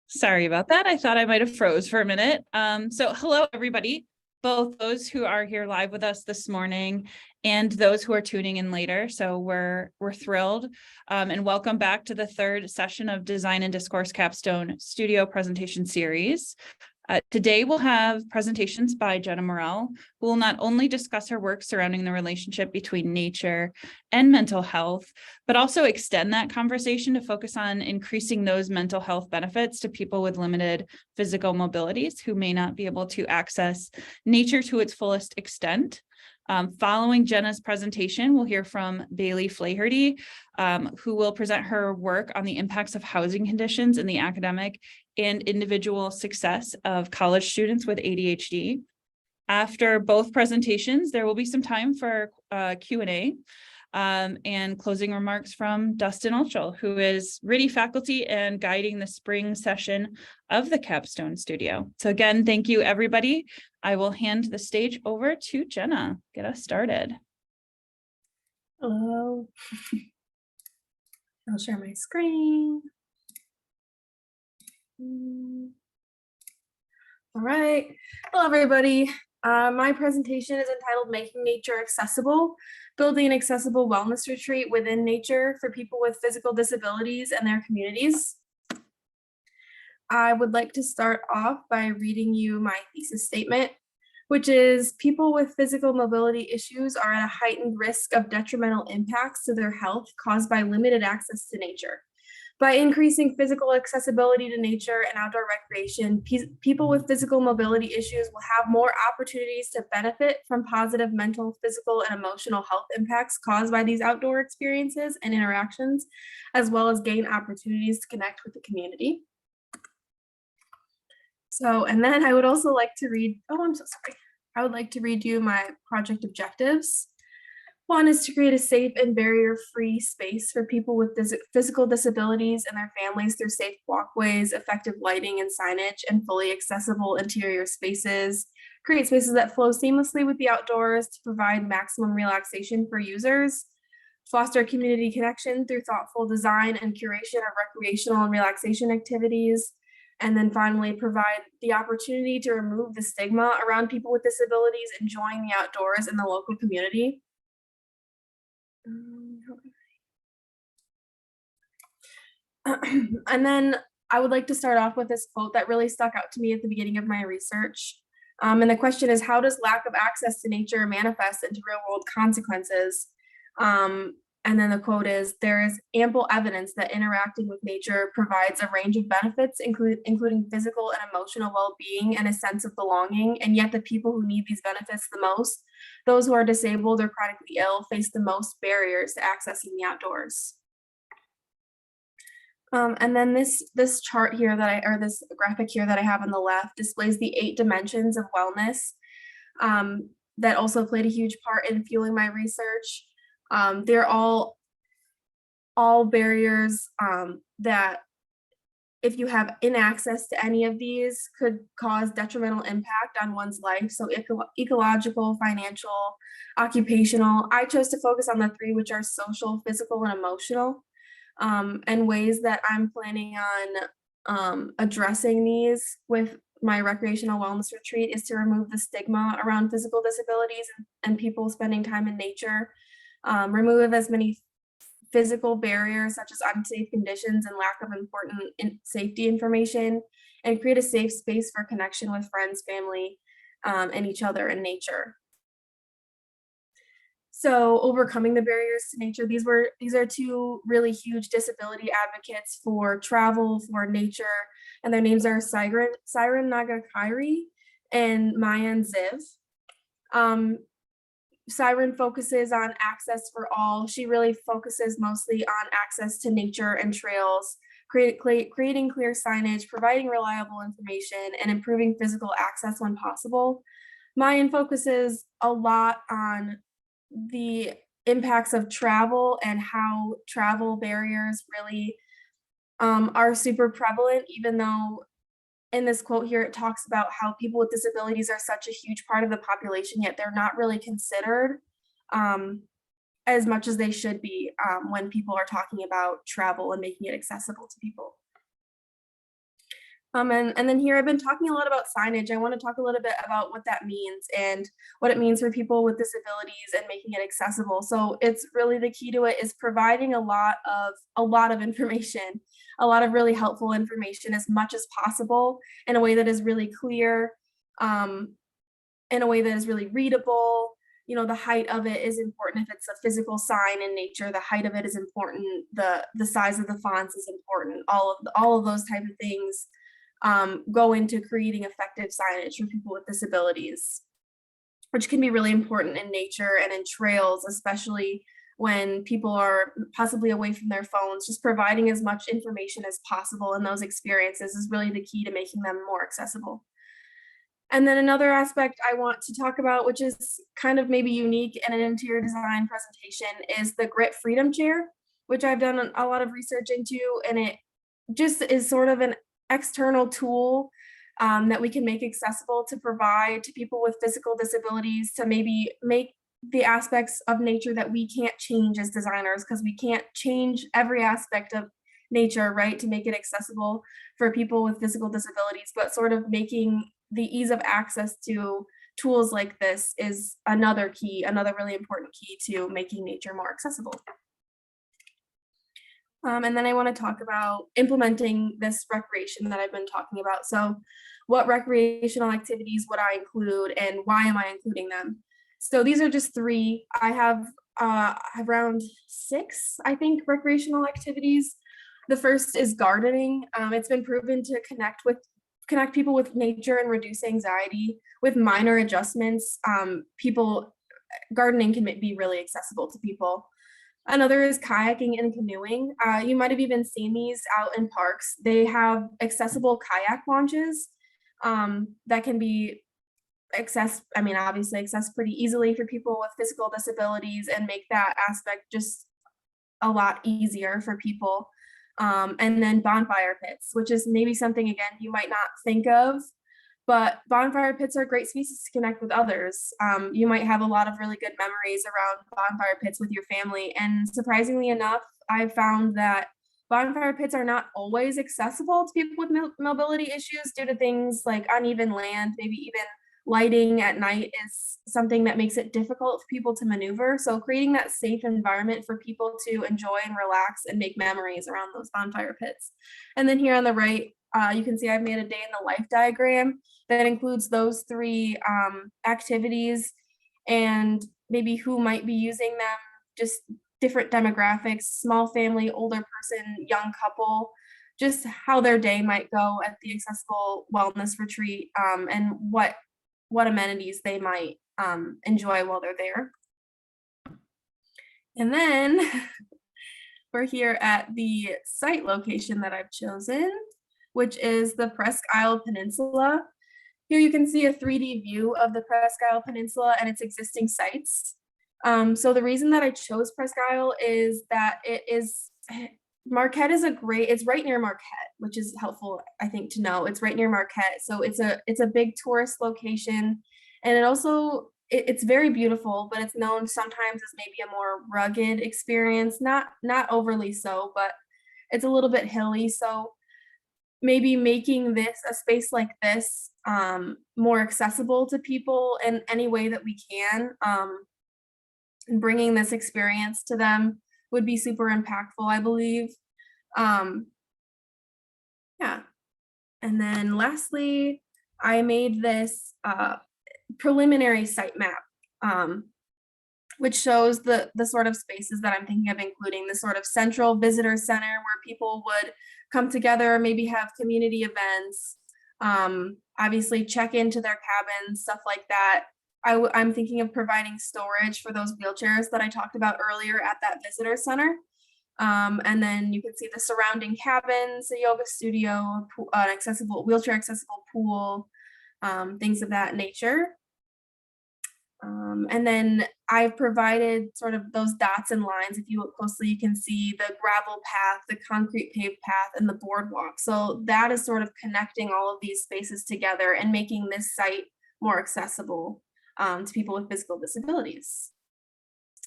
Sorry about that. I thought I might have froze for a minute. So hello, everybody, both those who are here live with us this morning and those who are tuning in later. So we're thrilled and welcome back to the third session of Design and Discourse Capstone Studio Presentation Series. Today we'll have presentations by Jenna Morell, who will not only discuss her work surrounding the relationship between nature and mental health, but also extend that conversation to focus on increasing those mental health benefits to people with limited physical mobilities who may not be able to access nature to its fullest extent. Following Jenna's presentation, we'll hear from Bailey Flaherty, who will present her work on the impacts of housing conditions in the academic and individual success of college students with ADHD. After both presentations, there will be some time for Q&A and closing remarks from Dustin Altschul, who is RITI faculty and guiding the spring session of the Capstone Studio. So again, thank you, everybody. I will hand the stage over to Jenna. Get us started. Hello. I'll share my screen. All right. Hello, everybody. My presentation is entitled Making Nature Accessible, Building an Accessible Wellness Retreat Within Nature for People with Physical Disabilities and Their Communities. I would like to start off by reading you my thesis statement, which is people with physical mobility issues are at a heightened risk of detrimental impacts to their health caused by limited access to nature. By increasing physical accessibility to nature and outdoor recreation, people with physical mobility issues will have more opportunities to benefit from positive mental, physical, and emotional health impacts caused by these outdoor experiences and interactions, as well as gain opportunities to connect with the community. So, and then I would also like to read, I would like to read you my project objectives. One is to create a safe and barrier-free space for people with physical disabilities and their families through safe walkways, effective lighting and signage, and fully accessible interior spaces. Create spaces that flow seamlessly with the outdoors to provide maximum relaxation for users. Foster community connection through thoughtful design and curation of recreational and relaxation activities. And then finally, provide the opportunity to remove the stigma around people with disabilities enjoying the outdoors in the local community. And then I would like to start off with this quote that really stuck out to me at the beginning of my research. And the question is, how does lack of access to nature manifest into real world consequences? And then the quote is, there is ample evidence that interacting with nature provides a range of benefits, including physical and emotional well-being and a sense of belonging. And yet the people who need these benefits the most, those who are disabled or chronically ill, face the most barriers to accessing the outdoors. And then this chart here this graphic here that I have on the left displays the 8 dimensions of wellness that also played a huge part in fueling my research. They're all barriers that if you have inaccess to any of these could cause detrimental impact on one's life. So ecological, financial, occupational. I chose to focus on the 3, which are social, physical, and emotional. And ways that I'm planning on addressing these with my recreational wellness retreat is to remove the stigma around physical disabilities and people spending time in nature. Remove as many physical barriers such as unsafe conditions and lack of important safety information, and create a safe space for connection with friends, family, and each other in nature. So overcoming the barriers to nature, these are 2 really huge disability advocates for travel, for nature, and their names are Siren Nagakairi and Mayan Ziv. Siren focuses on access for all. She really focuses mostly on access to nature and trails, creating clear signage, providing reliable information, and improving physical access when possible. Mayan focuses a lot on the impacts of travel and how travel barriers really are super prevalent, even though in this quote here, it talks about how people with disabilities are such a huge part of the population, yet they're not really considered as much as they should be when people are talking about travel and making it accessible to people. And then here I've been talking a lot about signage. I want to talk a little bit about what that means and what it means for people with disabilities and making it accessible. So it's really, the key to it is providing a lot of information, a lot of really helpful information as much as possible in a way that is really clear, in a way that is really readable. You know, the height of it is important. If it's a physical sign in nature, the height of it is important. The size of the fonts is important. All of those type of things go into creating effective signage for people with disabilities, which can be really important in nature and in trails, especially when people are possibly away from their phones. Just providing as much information as possible in those experiences is really the key to making them more accessible. And then another aspect I want to talk about, which is kind of maybe unique in an interior design presentation, is the Grit Freedom Chair, which I've done a lot of research into, and it just is sort of an external tool that we can make accessible to provide to people with physical disabilities, to maybe make the aspects of nature that we can't change as designers, because we can't change every aspect of nature, right, to make it accessible for people with physical disabilities, but sort of making the ease of access to tools like this is another really important key to making nature more accessible. And then I want to talk about implementing this recreation that I've been talking about. So what recreational activities would I include and why am I including them? So these are just three. I have around 6, I think, recreational activities. The first is gardening. It's been proven to connect people with nature and reduce anxiety. With minor adjustments, gardening can be really accessible to people. Another is kayaking and canoeing. You might have even seen these out in parks. They have accessible kayak launches that can be obviously accessed pretty easily for people with physical disabilities, and make that aspect just a lot easier for people. And then bonfire pits, which is maybe something, again, you might not think of, but bonfire pits are great spaces to connect with others. You might have a lot of really good memories around bonfire pits with your family. And surprisingly enough, I've found that bonfire pits are not always accessible to people with mobility issues due to things like uneven land, maybe even lighting at night is something that makes it difficult for people to maneuver. So creating that safe environment for people to enjoy and relax and make memories around those bonfire pits. And then here on the right, you can see I've made a day in the life diagram that includes those 3 activities and maybe who might be using them, just different demographics, small family, older person, young couple, just how their day might go at the accessible wellness retreat, and what amenities they might enjoy while they're there. And then we're here at the site location that I've chosen, which is the Presque Isle Peninsula. Here you can see a 3D view of the Presque Isle Peninsula and its existing sites. So the reason that I chose Presque Isle is that Marquette is it's right near Marquette, which is helpful, I think, to know. It's right near Marquette, so it's a big tourist location, and it's very beautiful, but it's known sometimes as maybe a more rugged experience. Not overly so, but it's a little bit hilly. So maybe making a space like this more accessible to people in any way that we can, and bringing this experience to them would be super impactful, I believe. Yeah. And then lastly, I made this preliminary site map, which shows the sort of spaces that I'm thinking of including, the sort of central visitor center where people would come together, maybe have community events, obviously check into their cabins, stuff like that. I'm thinking of providing storage for those wheelchairs that I talked about earlier at that visitor center. And then you can see the surrounding cabins, a yoga studio, an wheelchair accessible pool, things of that nature. And then I've provided sort of those dots and lines. If you look closely, you can see the gravel path, the concrete paved path, and the boardwalk. So that is sort of connecting all of these spaces together and making this site more accessible to people with physical disabilities.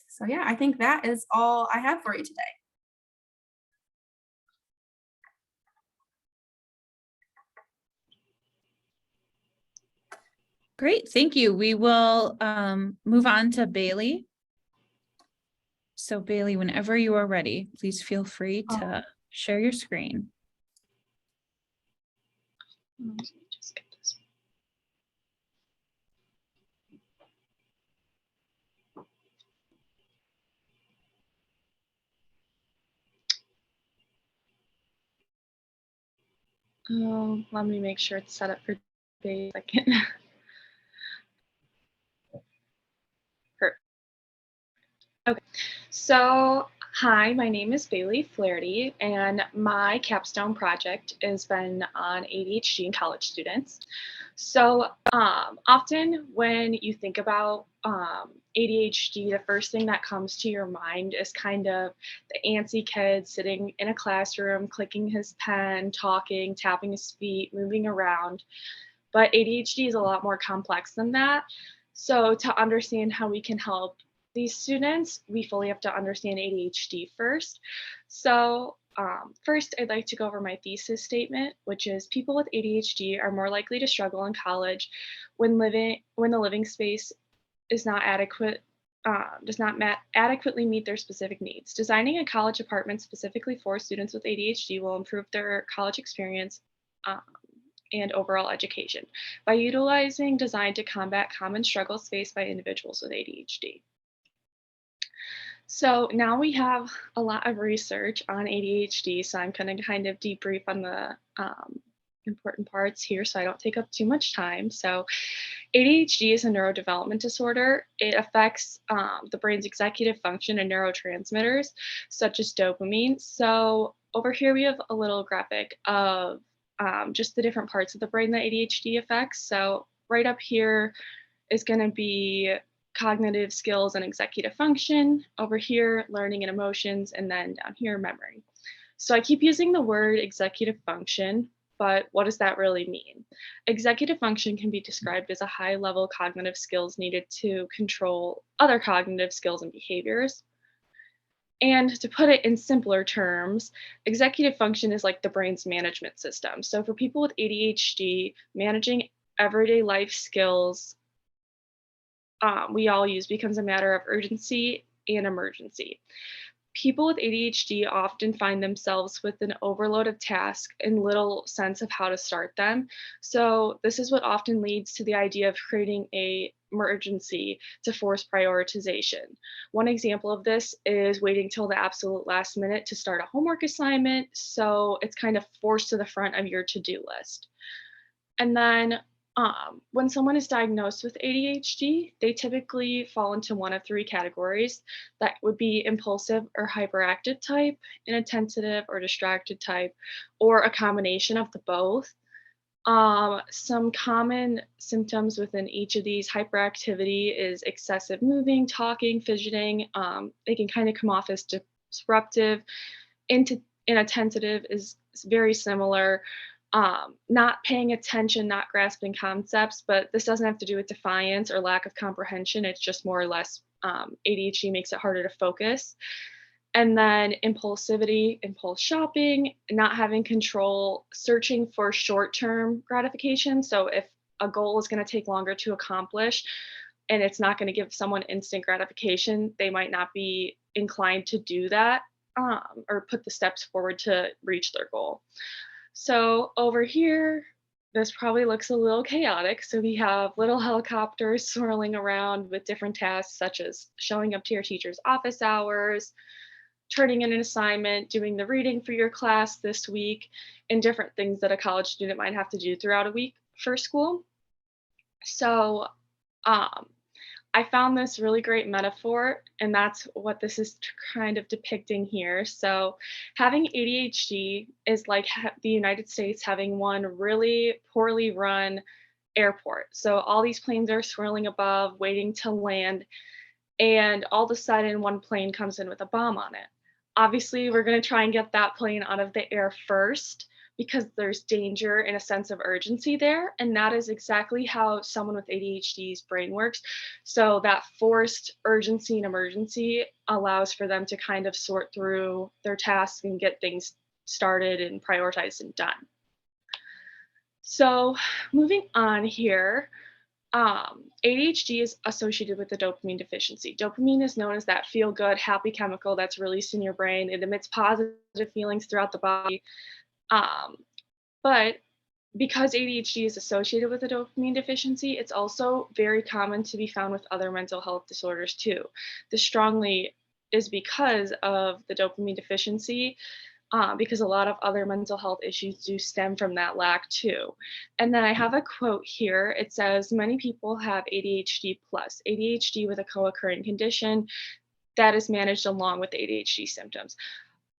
So yeah, I think that is all I have for you today. Great, thank you. We will move on to Bailey. So Bailey, whenever you are ready, please feel free to share your screen. Just get this. Let me make sure it's set up for a second. Perfect. Okay, so hi, my name is Bailey Flaherty, and my capstone project has been on ADHD in college students. So often when you think about ADHD, the first thing that comes to your mind is kind of the antsy kid sitting in a classroom, clicking his pen, talking, tapping his feet, moving around. But ADHD is a lot more complex than that. So to understand how we can help these students, we fully have to understand ADHD first. So first, I'd like to go over my thesis statement, which is people with ADHD are more likely to struggle in college when the living space is not adequate, adequately meet their specific needs. Designing a college apartment specifically for students with ADHD will improve their college experience and overall education by utilizing design to combat common struggles faced by individuals with ADHD. So now we have a lot of research on ADHD, so I'm going to kind of debrief on the important parts here so I don't take up too much time. So ADHD is a neurodevelopment disorder. It affects the brain's executive function and neurotransmitters, such as dopamine. So over here we have a little graphic of just the different parts of the brain that ADHD affects. So right up here is going to be cognitive skills and executive function. Over here, learning and emotions, and then down here, memory. So I keep using the word executive function, but what does that really mean? Executive function can be described as a high-level cognitive skills needed to control other cognitive skills and behaviors. And to put it in simpler terms, executive function is like the brain's management system. So for people with ADHD, managing everyday life skills we all use becomes a matter of urgency and emergency. People with ADHD often find themselves with an overload of tasks and little sense of how to start them. So this is what often leads to the idea of creating a emergency to force prioritization. One example of this is waiting till the absolute last minute to start a homework assignment. So it's kind of forced to the front of your to-do list. And then when someone is diagnosed with ADHD, they typically fall into one of three categories. That would be impulsive or hyperactive type, inattentive or distracted type, or a combination of the both. Some common symptoms within each of these: hyperactivity is excessive moving, talking, fidgeting. They can kind of come off as disruptive. Inattentive is very similar. Not paying attention, not grasping concepts, but this doesn't have to do with defiance or lack of comprehension. It's just more or less ADHD makes it harder to focus. And then impulsivity, impulse shopping, not having control, searching for short-term gratification. So if a goal is going to take longer to accomplish and it's not going to give someone instant gratification, they might not be inclined to do that or put the steps forward to reach their goal. So over here, this probably looks a little chaotic. So we have little helicopters swirling around with different tasks, such as showing up to your teacher's office hours, turning in an assignment, doing the reading for your class this week, and different things that a college student might have to do throughout a week for school. So I found this really great metaphor, and that's what this is kind of depicting here. So having ADHD is like the United States having one really poorly run airport. So all these planes are swirling above, waiting to land, and all of a sudden one plane comes in with a bomb on it. Obviously, we're going to try and get that plane out of the air first, because there's danger and a sense of urgency there. And that is exactly how someone with ADHD's brain works. So that forced urgency and emergency allows for them to kind of sort through their tasks and get things started and prioritized and done. So moving on here, ADHD is associated with the dopamine deficiency. Dopamine is known as that feel-good, happy chemical that's released in your brain. It emits positive feelings throughout the body. Um, but because ADHD is associated with a dopamine deficiency, it's also very common to be found with other mental health disorders too. This strongly is because of the dopamine deficiency, because a lot of other mental health issues do stem from that lack too. And then I have a quote here. It says, many people have ADHD plus, ADHD with a co-occurring condition that is managed along with ADHD symptoms.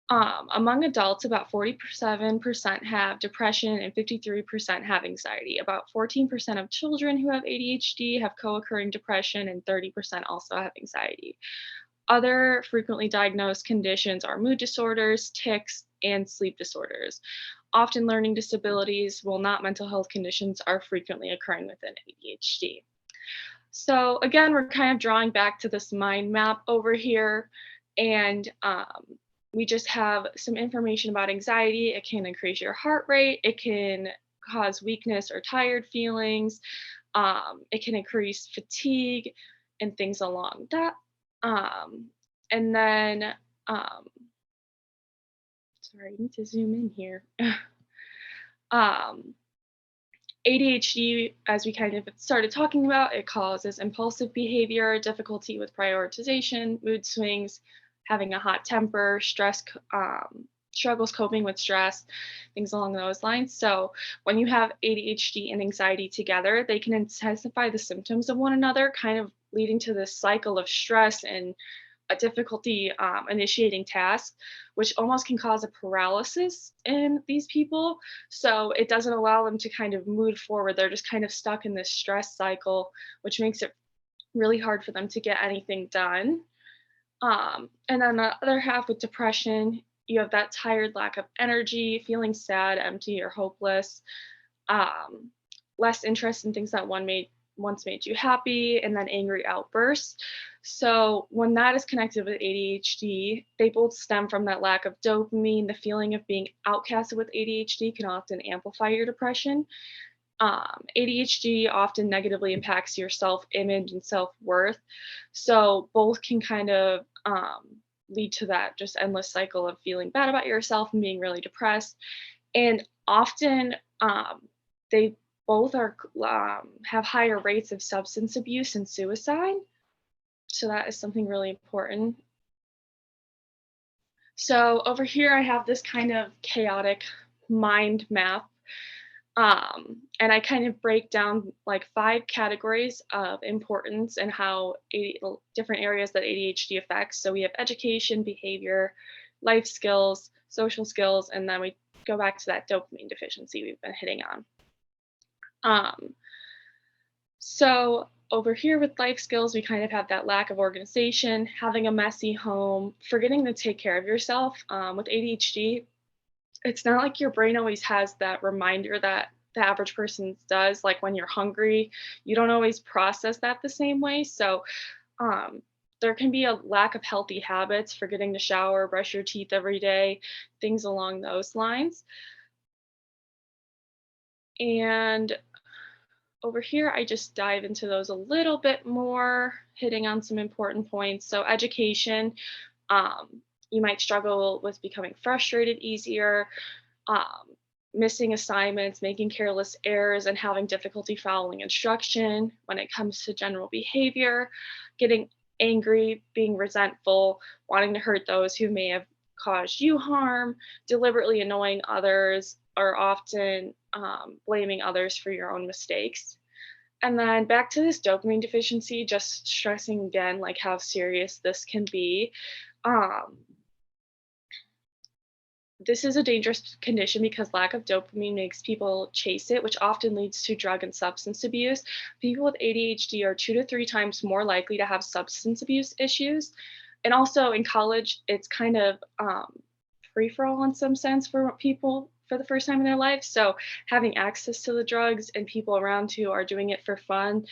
Among adults, about 47% have depression and 53% have anxiety. About 14% of children who have ADHD have co-occurring depression and 30% also have anxiety. Other frequently diagnosed conditions are mood disorders, tics, and sleep disorders. Often learning disabilities, while not mental health conditions, are frequently occurring within ADHD. So again, we're kind of drawing back to this mind map over here, and we just have some information about anxiety. It can increase your heart rate. It can cause weakness or tired feelings. It can increase fatigue and things along that. And then, sorry, I need to zoom in here. um, ADHD, as we kind of started talking about, it causes impulsive behavior, difficulty with prioritization, mood swings, having a hot temper, struggles coping with stress, things along those lines. So when you have ADHD and anxiety together, they can intensify the symptoms of one another, kind of leading to this cycle of stress and a difficulty initiating tasks, which almost can cause a paralysis in these people. So it doesn't allow them to kind of move forward. They're just kind of stuck in this stress cycle, which makes it really hard for them to get anything done. And then the other half with depression, you have that tired, lack of energy, feeling sad, empty, or hopeless, um, less interest in things that once made you happy, and then angry outbursts. So when that is connected with ADHD, they both stem from that lack of dopamine. The feeling of being outcasted with ADHD can often amplify your depression. ADHD often negatively impacts your self-image and self-worth. So both can kind of lead to that just endless cycle of feeling bad about yourself and being really depressed. And often they both have higher rates of substance abuse and suicide. So that is something really important. So over here, I have this kind of chaotic mind map. And I kind of break down like 5 categories of importance and how different areas that ADHD affects. So we have education, behavior, life skills, social skills, and then we go back to that dopamine deficiency we've been hitting on. So over here with life skills, we kind of have that lack of organization, having a messy home, forgetting to take care of yourself. With ADHD, it's not like your brain always has that reminder that the average person does. Like when you're hungry, you don't always process that the same way. So there can be a lack of healthy habits, forgetting to shower, brush your teeth every day, things along those lines. And over here, I just dive into those a little bit more, hitting on some important points. So education, you might struggle with becoming frustrated easier, missing assignments, making careless errors, and having difficulty following instruction. When it comes to general behavior, getting angry, being resentful, wanting to hurt those who may have caused you harm, deliberately annoying others, or often blaming others for your own mistakes. And then back to this dopamine deficiency, just stressing again, like how serious this can be. This is a dangerous condition because lack of dopamine makes people chase it, which often leads to drug and substance abuse. People with ADHD are 2 to 3 times more likely to have substance abuse issues. And also in college, it's kind of free for all in some sense for people for the first time in their life. So having access to the drugs and people around who are doing it for fun,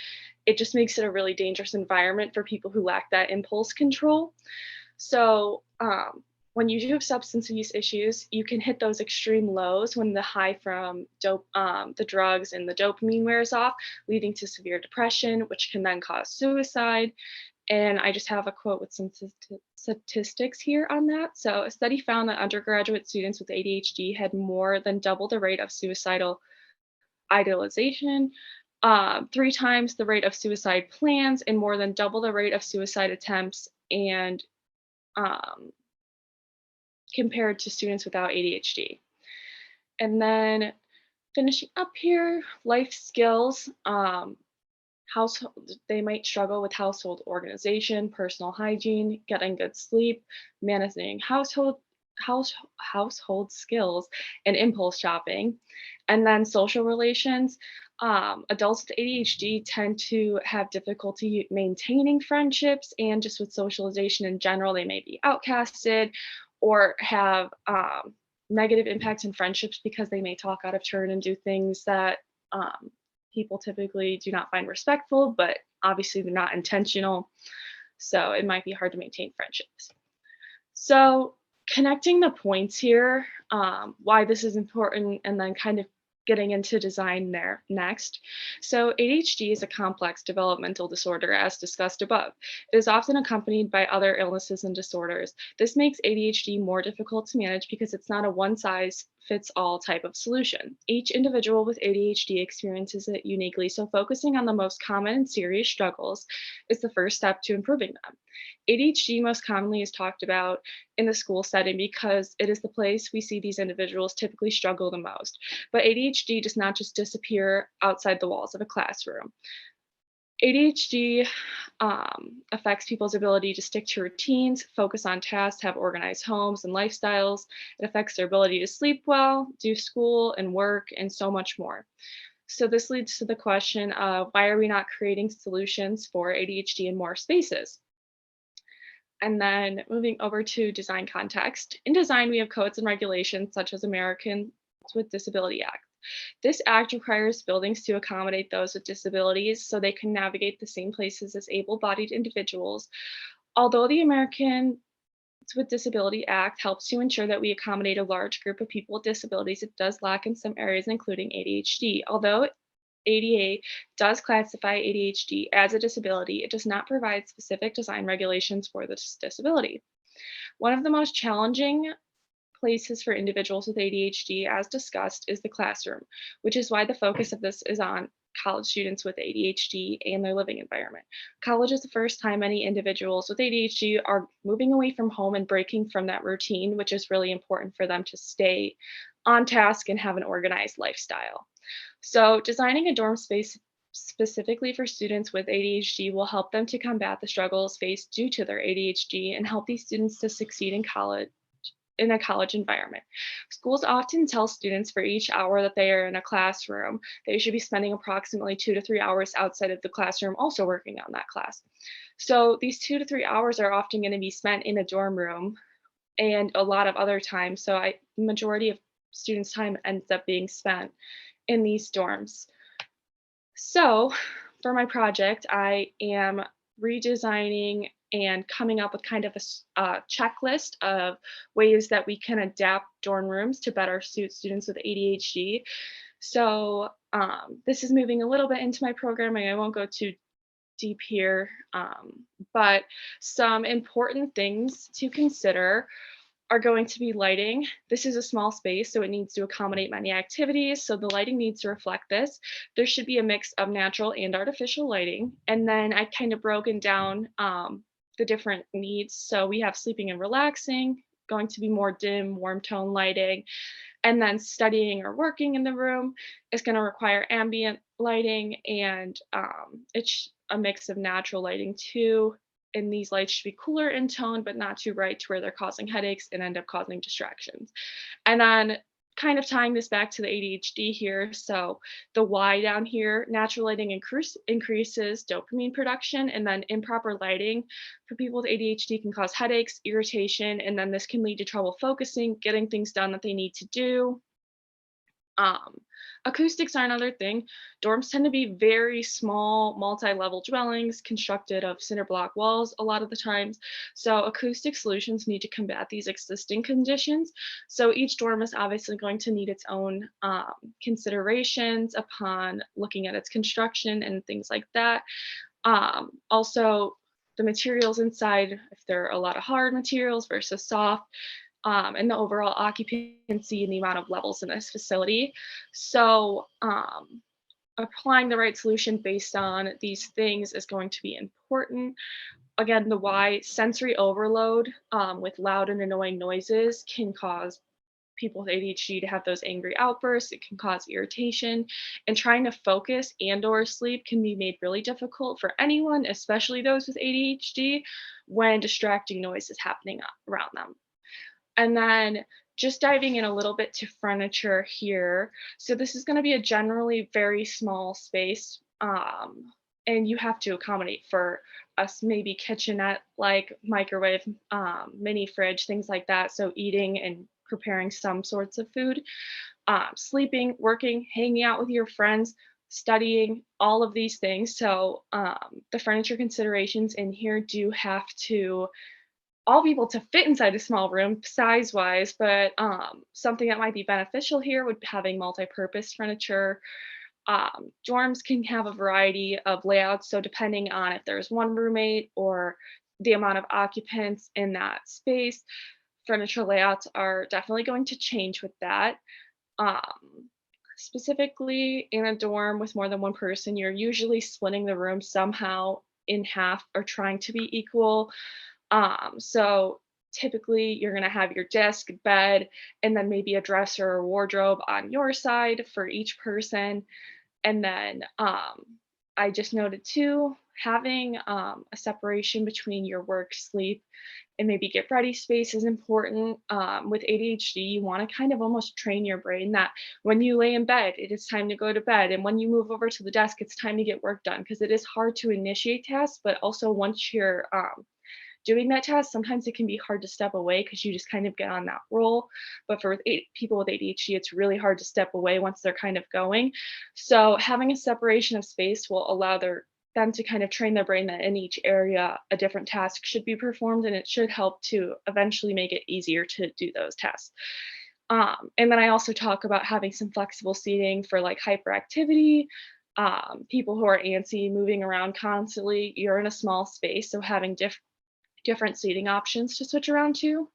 it just makes it a really dangerous environment for people who lack that impulse control. So when you do have substance use issues, you can hit those extreme lows when the high from the drugs and the dopamine wears off, leading to severe depression, which can then cause suicide. And I just have a quote with some statistics here on that. So, a study found that undergraduate students with ADHD had more than double the rate of suicidal idealization, 3 times the rate of suicide plans, and more than double the rate of suicide attempts, and um, compared to students without ADHD. And then finishing up here, life skills. Household, they might struggle with household organization, personal hygiene, getting good sleep, managing household skills, and impulse shopping. And then social relations. Adults with ADHD tend to have difficulty maintaining friendships, and just with socialization in general, they may be outcasted or have negative impacts in friendships because they may talk out of turn and do things that people typically do not find respectful, but obviously they're not intentional. So it might be hard to maintain friendships. So connecting the points here, why this is important, and then kind of getting into design there next. So ADHD is a complex developmental disorder as discussed above. It is often accompanied by other illnesses and disorders. This makes ADHD more difficult to manage because it's not a one size fits all type of solution. Each individual with ADHD experiences it uniquely, so focusing on the most common and serious struggles is the first step to improving them. ADHD most commonly is talked about in the school setting because it is the place we see these individuals typically struggle the most. But ADHD does not just disappear outside the walls of a classroom. ADHD affects people's ability to stick to routines, focus on tasks, have organized homes and lifestyles. It affects their ability to sleep well, do school and work, and so much more. So this leads to the question of why are we not creating solutions for ADHD in more spaces? And then moving over to design context. In design, we have codes and regulations such as Americans with Disability Act. This act requires buildings to accommodate those with disabilities so they can navigate the same places as able-bodied individuals. Although the Americans with Disability Act helps to ensure that we accommodate a large group of people with disabilities, it does lack in some areas, including ADHD. Although ADA does classify ADHD as a disability, it does not provide specific design regulations for this disability. One of the most challenging places for individuals with ADHD, as discussed, is the classroom, which is why the focus of this is on college students with ADHD and their living environment. College is the first time many individuals with ADHD are moving away from home and breaking from that routine, which is really important for them to stay on task and have an organized lifestyle. So designing a dorm space specifically for students with ADHD will help them to combat the struggles faced due to their ADHD and help these students to succeed in college in a college environment. Schools often tell students for each hour that they are in a classroom, they should be spending approximately 2 to 3 hours outside of the classroom also working on that class. So these 2 to 3 hours are often going to be spent in a dorm room and a lot of other time. So the majority of students' time ends up being spent in these dorms. So for my project, I am redesigning and coming up with kind of a checklist of ways that we can adapt dorm rooms to better suit students with ADHD. So this is moving a little bit into my programming. I won't go too deep here, but some important things to consider are going to be lighting. This is a small space, so it needs to accommodate many activities. So the lighting needs to reflect this. There should be a mix of natural and artificial lighting. And then I kind of broken down the different needs. So we have sleeping and relaxing, going to be more dim, warm tone lighting. And then studying or working in the room is going to require ambient lighting, and it's a mix of natural lighting too. And these lights should be cooler in tone, but not too bright to where they're causing headaches and end up causing distractions. And then kind of tying this back to the ADHD here. So the Y down here, natural lighting increases dopamine production, and then improper lighting for people with ADHD can cause headaches, irritation, and then this can lead to trouble focusing, getting things done that they need to do. Acoustics are another thing. Dorms tend to be very small, multi-level dwellings constructed of cinder block walls a lot of the times. So acoustic solutions need to combat these existing conditions. So each dorm is obviously going to need its own considerations upon looking at its construction and things like that. Also, the materials inside, if there are a lot of hard materials versus soft, and the overall occupancy and the amount of levels in this facility. So applying the right solution based on these things is going to be important. Again, the why sensory overload with loud and annoying noises can cause people with ADHD to have those angry outbursts. It can cause irritation, and trying to focus and or sleep can be made really difficult for anyone, especially those with ADHD, when distracting noise is happening around them. And then just diving in a little bit to furniture here. So this is going to be a generally very small space, and you have to accommodate for us maybe kitchenette like microwave, mini fridge, things like that. So eating and preparing some sorts of food, sleeping, working, hanging out with your friends, studying, all of these things. So the furniture considerations in here do have to all be able to fit inside a small room size wise, but something that might be beneficial here would be having multi-purpose furniture. Dorms can have a variety of layouts, so depending on if there's one roommate or the amount of occupants in that space, furniture layouts are definitely going to change with that. Specifically in a dorm with more than one person, you're usually splitting the room somehow in half or trying to be equal. So typically you're going to have your desk, bed, and then maybe a dresser or wardrobe on your side for each person. And then I just noted too, having a separation between your work, sleep, and maybe get ready space is important. With ADHD, you want to kind of almost train your brain that when you lay in bed, it is time to go to bed. And when you move over to the desk, it's time to get work done, because it is hard to initiate tasks, but also once you're doing that task, sometimes it can be hard to step away because you just kind of get on that roll. But for people with ADHD, it's really hard to step away once they're kind of going. So having a separation of space will allow them to kind of train their brain that in each area, a different task should be performed, and it should help to eventually make it easier to do those tasks. And then I also talk about having some flexible seating for like hyperactivity, people who are antsy, moving around constantly. You're in a small space, so having different seating options to switch around to.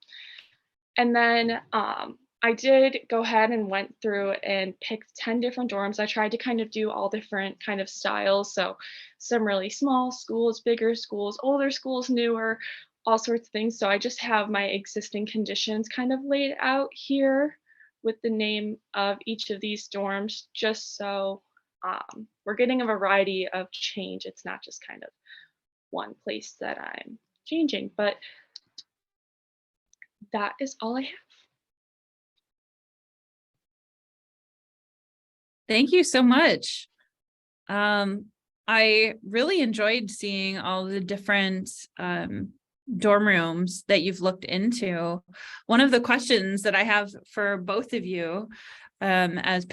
And then I did go ahead and went through and picked 10 different dorms. I tried to kind of do all different kind of styles. So some really small schools, bigger schools, older schools, newer, all sorts of things. So I just have my existing conditions kind of laid out here with the name of each of these dorms, just so we're getting a variety of change. It's not just kind of one place that I'm changing, but that is all I have. Thank you so much. I really enjoyed seeing all the different dorm rooms that you've looked into. One of the questions that I have for both of you as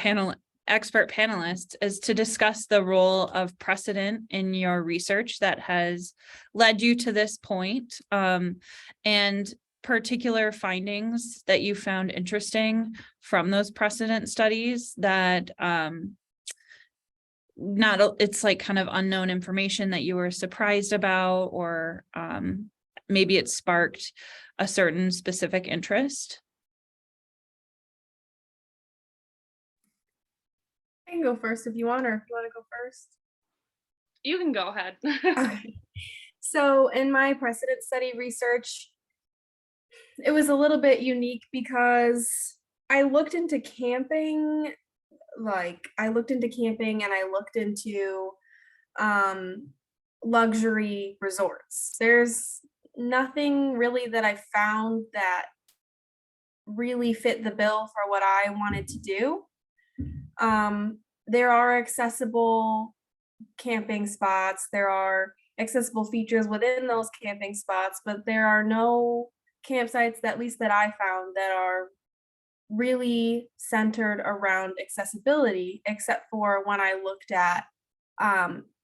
expert panelists is to discuss the role of precedent in your research that has led you to this point, and particular findings that you found interesting from those precedent studies that it's like kind of unknown information that you were surprised about, or maybe it sparked a certain specific interest. I can go first if you want, or if you want to go first. You can go ahead. Okay. So in my precedent study research, it was a little bit unique because I looked into camping, and I looked into luxury resorts. There's nothing really that I found that really fit the bill for what I wanted to do. There are accessible camping spots, there are accessible features within those camping spots, but there are no campsites, at least that I found, that are really centered around accessibility, except for when I looked at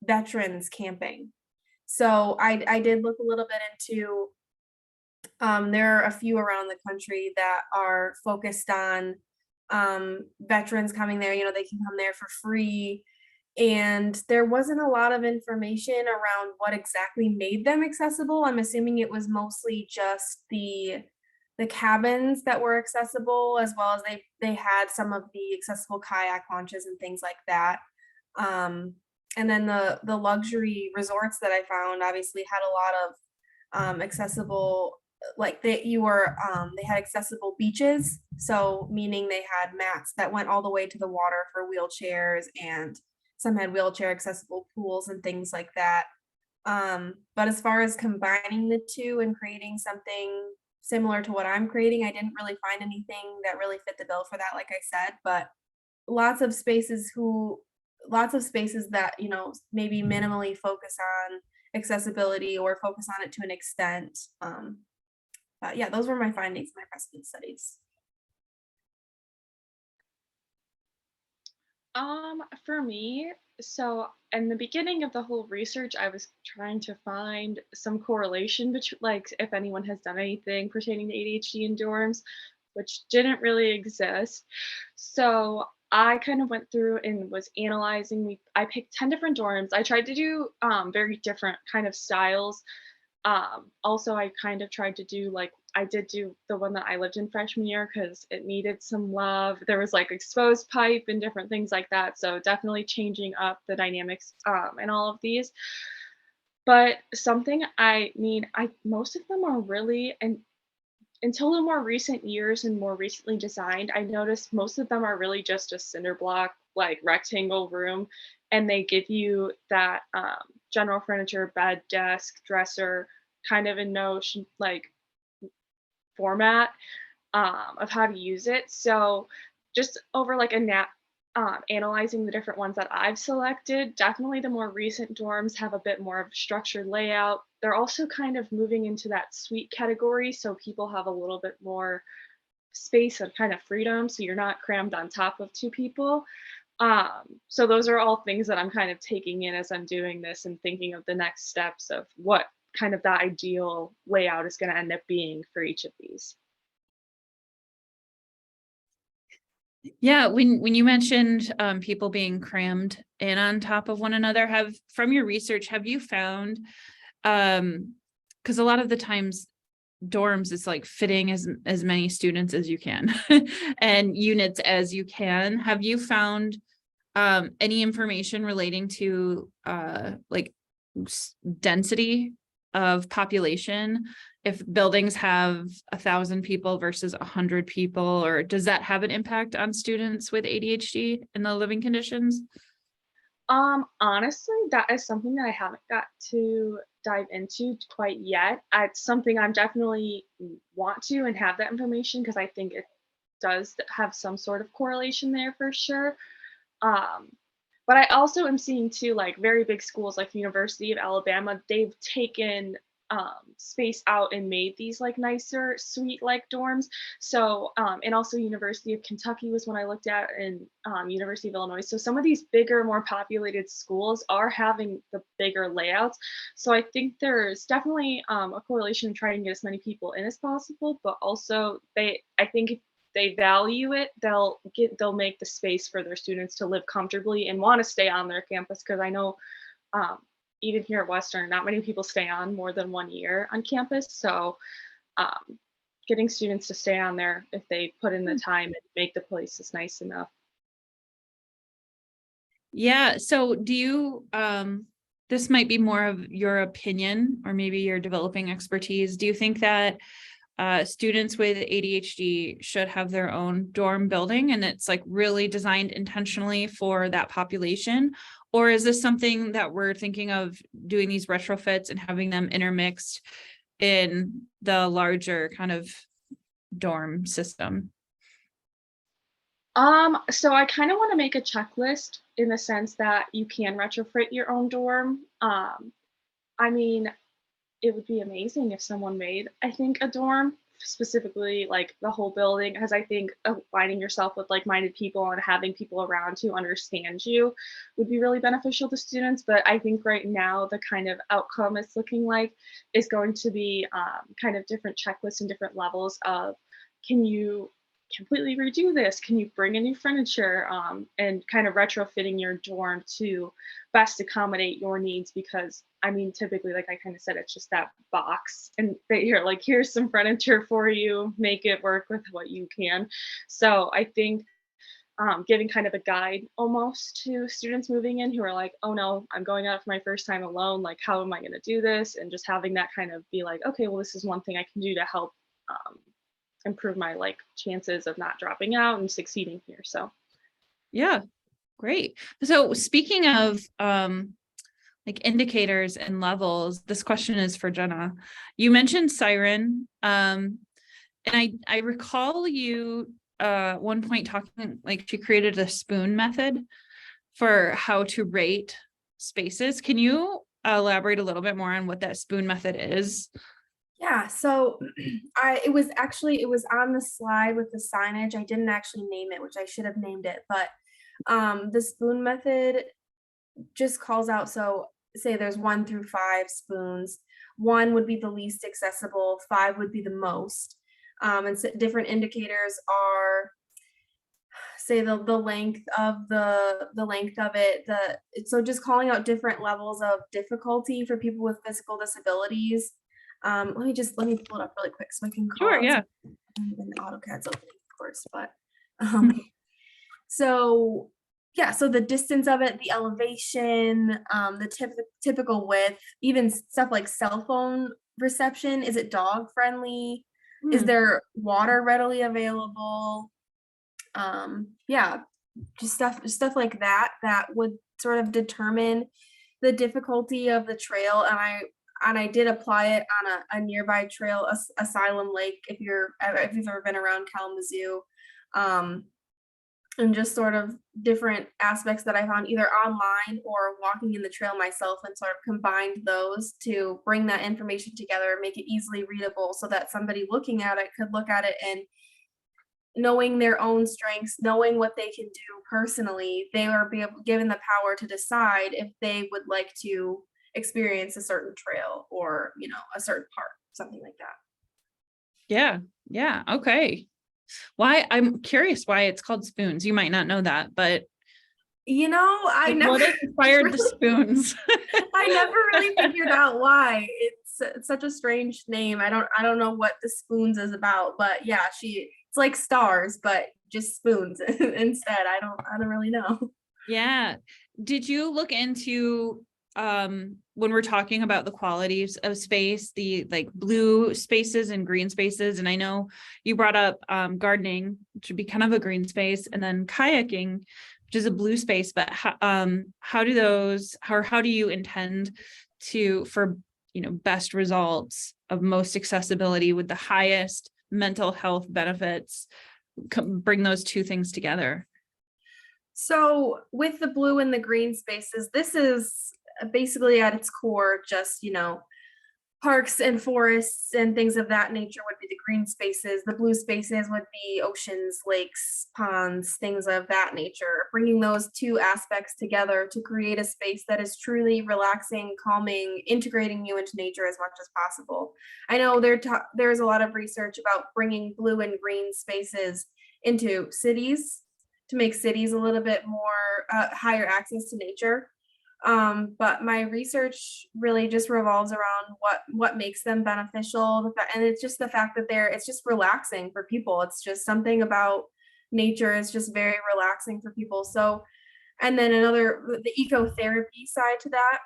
veterans camping. So I did look a little bit into, there are a few around the country that are focused on veterans coming there. You know, they can come there for free. And there wasn't a lot of information around what exactly made them accessible. I'm assuming it was mostly just the cabins that were accessible, as well as they had some of the accessible kayak launches and things like that. Um, and then the luxury resorts that I found obviously had a lot of accessible, like they had accessible beaches, so meaning they had mats that went all the way to the water for wheelchairs, and some had wheelchair accessible pools and things like that. But as far as combining the two and creating something similar to what I'm creating, I didn't really find anything that really fit the bill for that, like I said. But lots of spaces who lots of spaces that, you know, maybe minimally focus on accessibility or focus on it to an extent. But yeah, those were my findings in my precedent studies. For me, so in the beginning of the whole research, I was trying to find some correlation between, like, if anyone has done anything pertaining to ADHD and dorms, which didn't really exist. So I kind of went through and was analyzing. I picked 10 different dorms. I tried to do very different kind of styles. Also, I kind of tried to do, like, I did do the one that I lived in freshman year because it needed some love. There was like exposed pipe and different things like that. So definitely changing up the dynamics in all of these. But something, I mean, I most of them are really, and until the more recent years and more recently designed, I noticed most of them are really just a cinder block, like rectangle room, and they give you that general furniture, bed, desk, dresser, kind of in notion, like format of how to use it. So just over like analyzing the different ones that I've selected, definitely the more recent dorms have a bit more of structured layout. They're also kind of moving into that suite category, so people have a little bit more space and kind of freedom, so you're not crammed on top of two people. So those are all things that I'm kind of taking in as I'm doing this and thinking of the next steps of what kind of the ideal layout is going to end up being for each of these. Yeah, when you mentioned people being crammed in on top of one another, from your research, have you found, because a lot of the times dorms, it's like fitting as many students as you can and units as you can. Have you found any information relating to like density of population, if buildings have 1,000 people versus 100 people, or does that have an impact on students with ADHD and the living conditions? Honestly, that is something that I haven't got to dive into quite yet. It's something I'm definitely want to and have that information because I think it does have some sort of correlation there for sure. Um, but I also am seeing too, like very big schools like the University of Alabama, they've taken space out and made these like nicer suite like dorms. So and also University of Kentucky was one I looked at, and University of Illinois. So some of these bigger, more populated schools are having the bigger layouts. So I think there's definitely a correlation in trying to get as many people in as possible, but also I think if they value it, they'll make the space for their students to live comfortably and want to stay on their campus, because I know um, even here at Western, not many people stay on more than 1 year on campus. So getting students to stay on there if they put in the time and make the places nice enough. Yeah. So do you, this might be more of your opinion, or maybe your developing expertise. Do you think that students with ADHD should have their own dorm building and it's like really designed intentionally for that population? Or is this something that we're thinking of doing these retrofits and having them intermixed in the larger kind of dorm system? So I kind of want to make a checklist in the sense that you can retrofit your own dorm. I mean, it would be amazing if someone made, I think, a dorm specifically like the whole building, because I think aligning yourself with like-minded people and having people around who understand you would be really beneficial to students. But I think right now the kind of outcome it's looking like is going to be kind of different checklists and different levels of, can you completely redo this? Can you bring in new furniture, and kind of retrofitting your dorm to best accommodate your needs? Because I mean, typically, like I kind of said, it's just that box, and you're like, here's some furniture for you, make it work with what you can. So I think giving kind of a guide almost to students moving in who are like, oh no, I'm going out for my first time alone. Like, how am I going to do this? And just having that kind of be like, okay, well, this is one thing I can do to help improve my like chances of not dropping out and succeeding here. So Yeah, great. So speaking of like indicators and levels, this question is for Jenna. You mentioned Siren, and I recall you one point talking, like she created a spoon method for how to rate spaces. Can you elaborate a little bit more on what that spoon method is? Yeah, so it was on the slide with the signage. I didn't actually name it, which I should have named it, but the spoon method just calls out, so say there's 1 through 5 spoons. 1 would be the least accessible, 5 would be the most. And so different indicators are, say the length of it, so just calling out different levels of difficulty for people with physical disabilities. Let me pull it up really quick so I can call Sure, out yeah. and AutoCAD's opening, of course, but so yeah, so the distance of it, the elevation, the typical width, even stuff like cell phone reception. Is it dog friendly? Is there water readily available? Yeah, just stuff like that would sort of determine the difficulty of the trail. And I did apply it on a nearby trail, Asylum Lake, if you've ever been around Kalamazoo, and just sort of different aspects that I found either online or walking in the trail myself, and sort of combined those to bring that information together, make it easily readable so that somebody looking at it could look at it and, knowing their own strengths, knowing what they can do personally, they are given the power to decide if they would like to experience a certain trail or, a certain park, something like that. Yeah. Okay. I'm curious why it's called spoons. You might not know that, but I never what inspired the spoons? I never really figured out why. It's such a strange name. I don't know what the spoons is about, but yeah, it's like stars, but just spoons instead. I don't really know. Yeah. Did you look into when we're talking about the qualities of space, the like blue spaces and green spaces? And I know you brought up gardening, which would be kind of a green space, and then kayaking, which is a blue space. But how do you intend for best results of most accessibility with the highest mental health benefits, bring those two things together? So with the blue and the green spaces, this is basically at its core just, parks and forests and things of that nature would be the green spaces. The blue spaces would be oceans, lakes, ponds, things of that nature. Bringing those two aspects together to create a space that is truly relaxing, calming, integrating you into nature as much as possible. I know there's a lot of research about bringing blue and green spaces into cities to make cities a little bit more higher access to nature. But my research really just revolves around what makes them beneficial, and it's just the fact that it's just relaxing for people. It's just something about nature is just very relaxing for people. So, and then the ecotherapy side to that.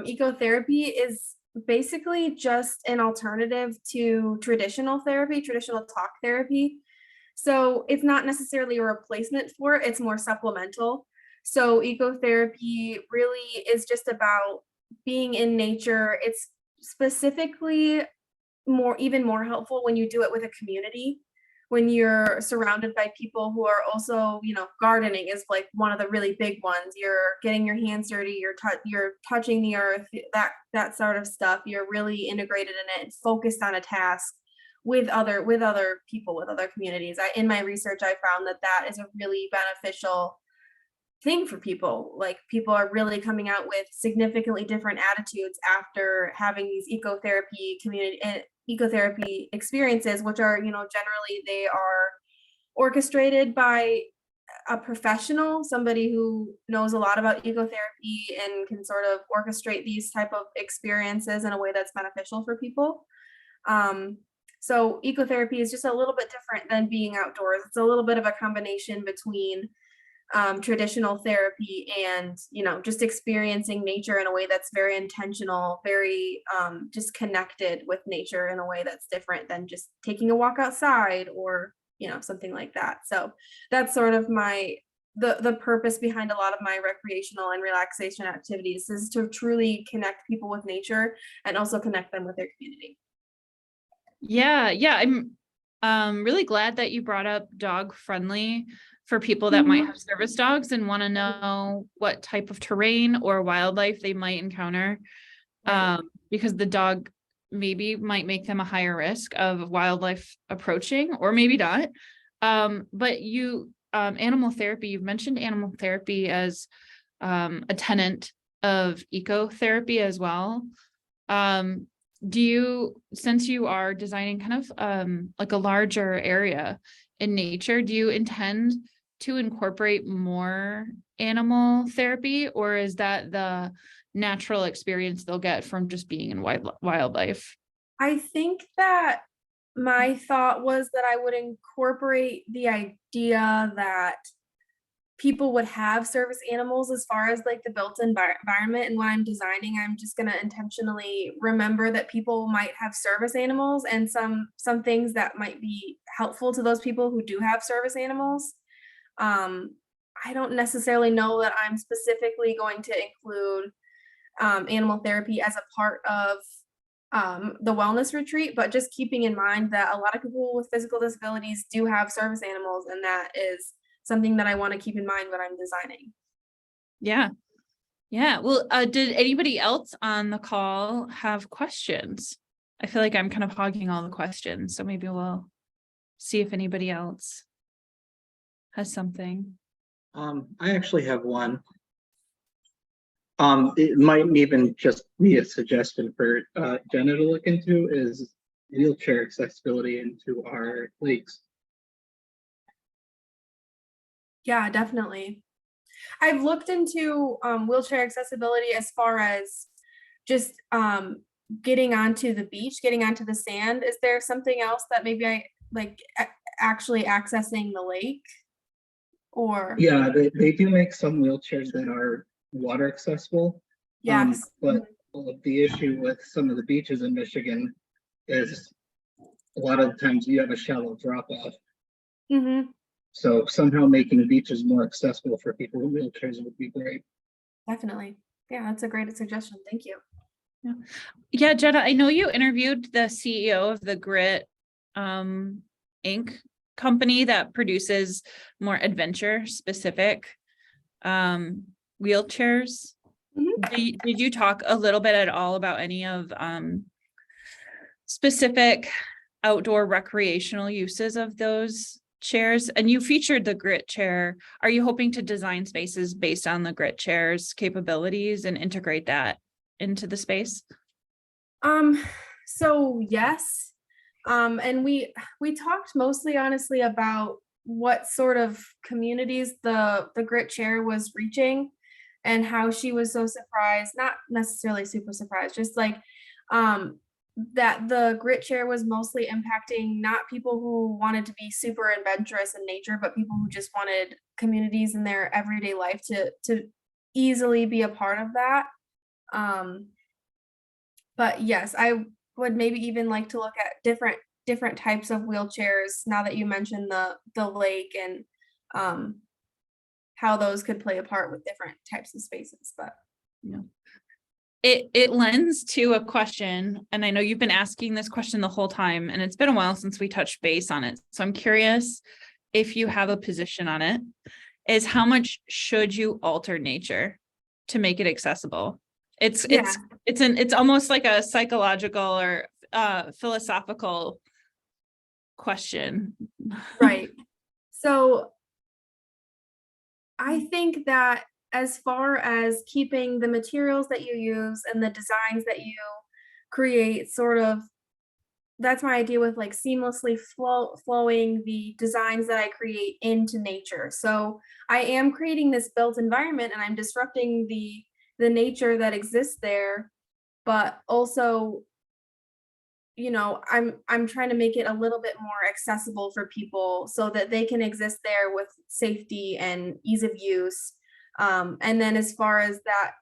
Ecotherapy is basically just an alternative to traditional talk therapy. So it's not necessarily a replacement for it, it's more supplemental. So ecotherapy really is just about being in nature. It's specifically even more helpful when you do it with a community, when you're surrounded by people who are also, gardening is like one of the really big ones. You're getting your hands dirty, you're touching the earth, that sort of stuff. You're really integrated in it and focused on a task. with other people, with other communities. In my research, I found that is a really beneficial thing for people. Like, people are really coming out with significantly different attitudes after having these ecotherapy experiences, which are, generally they are orchestrated by a professional, somebody who knows a lot about ecotherapy and can sort of orchestrate these type of experiences in a way that's beneficial for people. So ecotherapy is just a little bit different than being outdoors. It's a little bit of a combination between traditional therapy and, just experiencing nature in a way that's very intentional, very just connected with nature in a way that's different than just taking a walk outside or, something like that. So that's sort of the purpose behind a lot of my recreational and relaxation activities, is to truly connect people with nature and also connect them with their community. Yeah, I'm really glad that you brought up dog friendly for people that might have service dogs and want to know what type of terrain or wildlife they might encounter. Right. Because the dog maybe might make them a higher risk of wildlife approaching, or maybe not. But animal therapy, you've mentioned animal therapy as a tenet of ecotherapy as well. Since you are designing kind of like a larger area in nature, do you intend to incorporate more animal therapy, or is that the natural experience they'll get from just being in wildlife? I think that my thought was that I would incorporate the idea that people would have service animals as far as like the built environment. And when I'm designing, I'm just going to intentionally remember that people might have service animals, and some things that might be helpful to those people who do have service animals. I don't necessarily know that I'm specifically going to include animal therapy as a part of the wellness retreat, but just keeping in mind that a lot of people with physical disabilities do have service animals, and that is something that I want to keep in mind when I'm designing. Yeah. Well, did anybody else on the call have questions? I feel like I'm kind of hogging all the questions, so maybe we'll see if anybody else has something. I actually have one. It might even just be a suggestion for Jenna to look into, is wheelchair accessibility into our lakes. Yeah, definitely. I've looked into wheelchair accessibility as far as just getting onto the beach, getting onto the sand. Is there something else that maybe I like actually accessing the lake? Or Yeah, they do make some wheelchairs that are water accessible. yes. But the issue with some of the beaches in Michigan is a lot of the times you have a shallow drop off. Mm-hmm. So somehow making beaches more accessible for people with wheelchairs would be great. Definitely. Yeah, that's a great suggestion. Thank you. Yeah, Jenna, I know you interviewed the CEO of the Grit Inc. company that produces more adventure specific wheelchairs. Mm-hmm. Did you talk a little bit at all about any of specific outdoor recreational uses of those chairs? And you featured the Grit chair. Are you hoping to design spaces based on the Grit chair's capabilities and integrate that into the space? So yes. And we talked mostly honestly about what sort of communities the Grit chair was reaching, and how she was so surprised, not necessarily super surprised, just like that the Grit chair was mostly impacting not people who wanted to be super adventurous in nature, but people who just wanted communities in their everyday life to easily be a part of that. But yes, I would maybe even like to look at different types of wheelchairs now that you mentioned the lake, and how those could play a part with different types of spaces. But yeah, it lends to a question, and I know you've been asking this question the whole time, and it's been a while since we touched base on it. So I'm curious if you have a position on it, is how much should you alter nature to make it accessible? It's almost like a psychological or philosophical question. Right. So I think that as far as keeping the materials that you use and the designs that you create sort of, that's my idea with like seamlessly flowing the designs that I create into nature. So I am creating this built environment and I'm disrupting the nature that exists there, but also, you know, I'm trying to make it a little bit more accessible for people so that they can exist there with safety and ease of use. And then as far as that,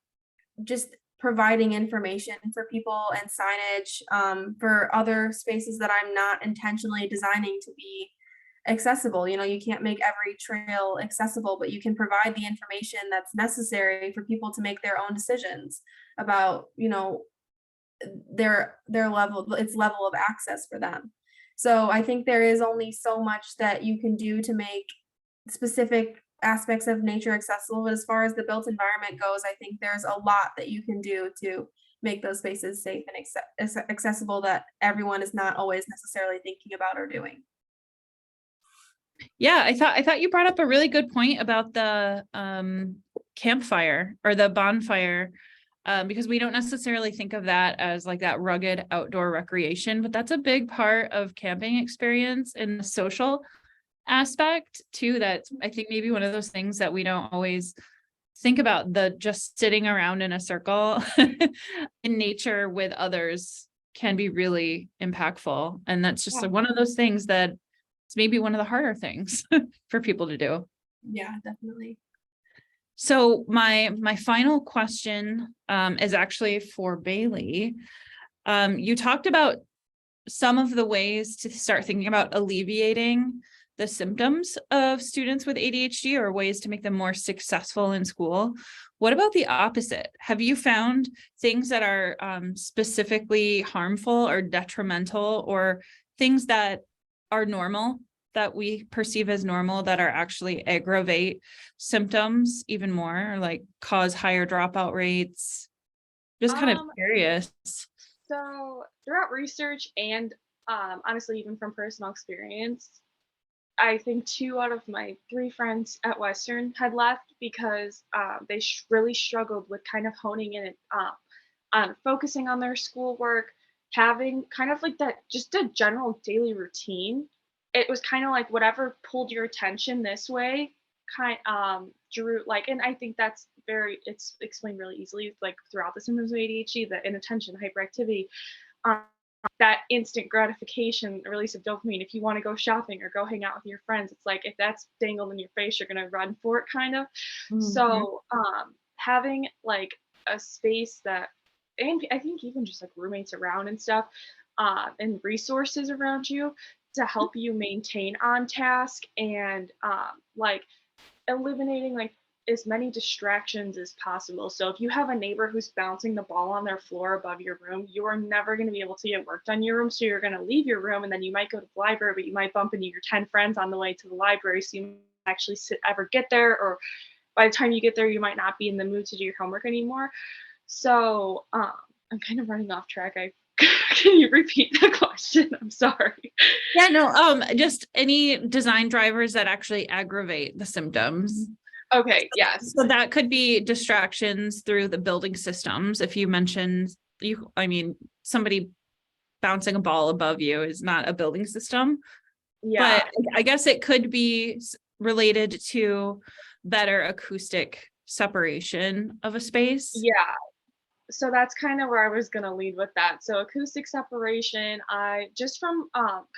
just providing information for people and signage for other spaces that I'm not intentionally designing to be accessible. You know, you can't make every trail accessible, but you can provide the information that's necessary for people to make their own decisions about, you know, their level of access for them. So I think there is only so much that you can do to make specific aspects of nature accessible, but as far as the built environment goes, I think there's a lot that you can do to make those spaces safe and accessible that everyone is not always necessarily thinking about or doing. Yeah, I thought you brought up a really good point about the campfire or the bonfire, because we don't necessarily think of that as like that rugged outdoor recreation, but that's a big part of camping experience and the social aspect too. That's, I think, maybe one of those things that we don't always think about, the just sitting around in a circle in nature with others can be really impactful. And that's just Yeah. one of those things that it's maybe one of the harder things for people to do. Yeah, definitely. So my final question is actually for Bailey. You talked about some of the ways to start thinking about alleviating the symptoms of students with ADHD or ways to make them more successful in school. What about the opposite? Have you found things that are specifically harmful or detrimental, or things that are normal, that we perceive as normal, that are actually aggravate symptoms even more, or like cause higher dropout rates? Just kind of curious. So throughout research and honestly, even from personal experience, I think 2 out of my 3 friends at Western had left because they really struggled with kind of honing in on focusing on their schoolwork, having kind of like that, just a general daily routine. It was kind of like whatever pulled your attention this way, drew like, and I think that's it's explained really easily, like throughout the symptoms of ADHD, the inattention, hyperactivity. Um, that instant gratification, the release of dopamine. If you want to go shopping or go hang out with your friends, it's like if that's dangled in your face, you're gonna run for it, kind of. Mhm. So having like a space that, and I think even just like roommates around and stuff, and resources around you to help you maintain on task, and like eliminating like as many distractions as possible. So if you have a neighbor who's bouncing the ball on their floor above your room, you are never going to be able to get work done in your room. So you're going to leave your room, and then you might go to the library, but you might bump into your 10 friends on the way to the library. So you actually ever get there, or by the time you get there, you might not be in the mood to do your homework anymore. So I'm kind of running off track. Can you repeat the question? I'm sorry. Yeah, no, just any design drivers that actually aggravate the symptoms. Okay, yes. So that could be distractions through the building systems. If you mentioned somebody bouncing a ball above you is not a building system. Yeah. But I guess it could be related to better acoustic separation of a space. Yeah. So that's kind of where I was going to lead with that. So acoustic separation, I just from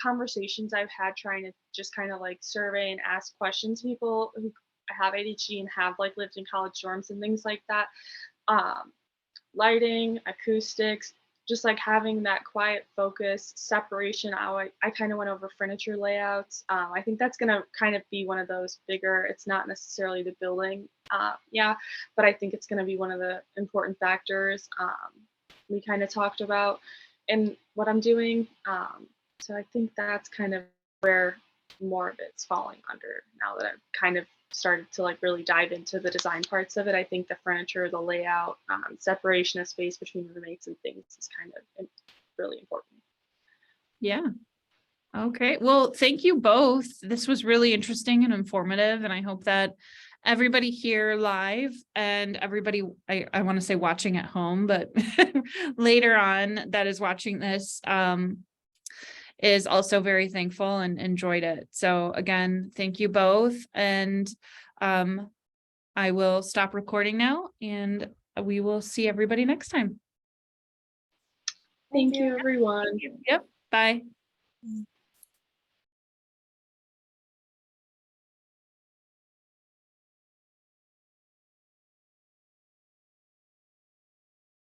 conversations I've had trying to just kind of like survey and ask questions, people who have ADHD and have like lived in college dorms and things like that. Lighting, acoustics, just like having that quiet focus, separation. I kind of went over furniture layouts. I think that's going to kind of be one of those bigger, it's not necessarily the building, but I think it's going to be one of the important factors we kind of talked about in what I'm doing. So I think that's kind of where more of it's falling under now that I've kind of started to like really dive into the design parts of it. I think the furniture, the layout, separation of space between roommates and things is kind of really important. Yeah. Okay, well, thank you both. This was really interesting and informative, and I hope that everybody here live and everybody, I want to say watching at home, but later on that is watching this is also very thankful and enjoyed it. So again, thank you both. And I will stop recording now and we will see everybody next time. Thank you, everyone. Yep, bye.